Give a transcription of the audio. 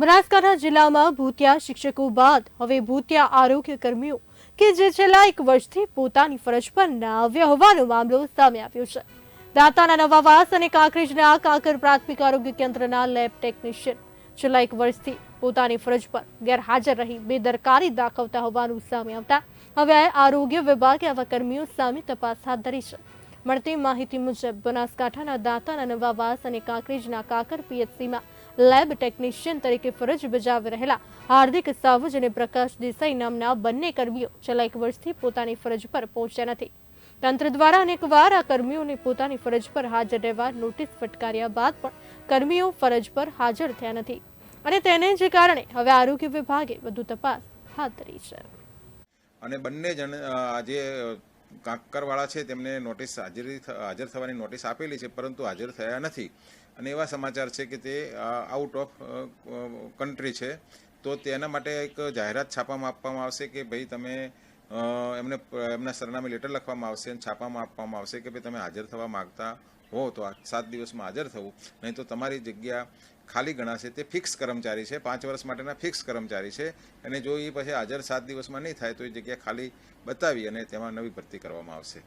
બનાસકાંઠા જિલ્લામાં ભૂતિયા શિક્ષકો બાદ હવે ભૂતિયા આરોગ્ય કર્મીઓ કે જે છેલ્લા 1 વર્ષથી પોતાની ફરજ પર ન આવ્યા હોવાનો મામલો સામે આવ્યો છે। દાંતાના નવાવાસ અને કાંકરેજના કાકર પ્રાથમિક આરોગ્ય કેન્દ્રના લેબ ટેકનિશિયન છેલ્લા 1 વર્ષથી પોતાની ફરજ પર ગેરહાજર રહી બેદરકારી દાખવતા હોવાનું સામે આવતા હવે આરોગ્ય વિભાગે આવા કર્મીઓ સામે તપાસ હાથ ધરી છે। મળતી માહિતી મુજબ બનાસકાંઠાના દાંતાના નવાવાસ અને કાંકરેજના કાકર પીએચસીમાં લેબ ટેકનિશિયન તરીકે ફરજ બજાવી રહેલા હાર્દિક સાવજ અને પ્રકાશ દેસાઈ નામના બંને કર્મીઓ છેલ્લા 1 વર્ષથી પોતાની ફરજ પર પહોંચ્યા નથી। તંત્ર દ્વારા અનેકવાર આ કર્મીઓને પોતાની ફરજ પર હાજર રહેવા નોટિસ ફટકાર્યા બાદ પણ કર્મીઓ ફરજ પર હાજર થયા નથી અને તેને જ કારણે હવે આરોગ્ય વિભાગે વધુ તપાસ હાથ ધરી છે। અને બંને જણ આજે કાંકરવાળા છે તેમને નોટિસ હાજર થવાની નોટિસ આપેલી છે, પરંતુ હાજર થયા નથી અને એવા સમાચાર છે કે તે આઉટ ઓફ કન્ટ્રી છે। તો તેના માટે એક જાહેરાત છાપામાં આપવામાં આવશે કે ભાઈ તમે એમના સરનામે લેટર લખવામાં આવશે અને છાપામાં આપવામાં આવશે કે ભાઈ તમે હાજર થવા માગતા હો તો 7 દિવસમાં હાજર થવું, નહીં તો તમારી જગ્યા ખાલી ગણાશે। તે ફિક્સ કર્મચારી છે, 5 વર્ષ માટેના ફિક્સ કર્મચારી છે અને જો એ પછી હાજર 7 દિવસમાં નહીં થાય તો એ જગ્યા ખાલી બતાવી અને તેમાં નવી ભરતી કરવામાં આવશે।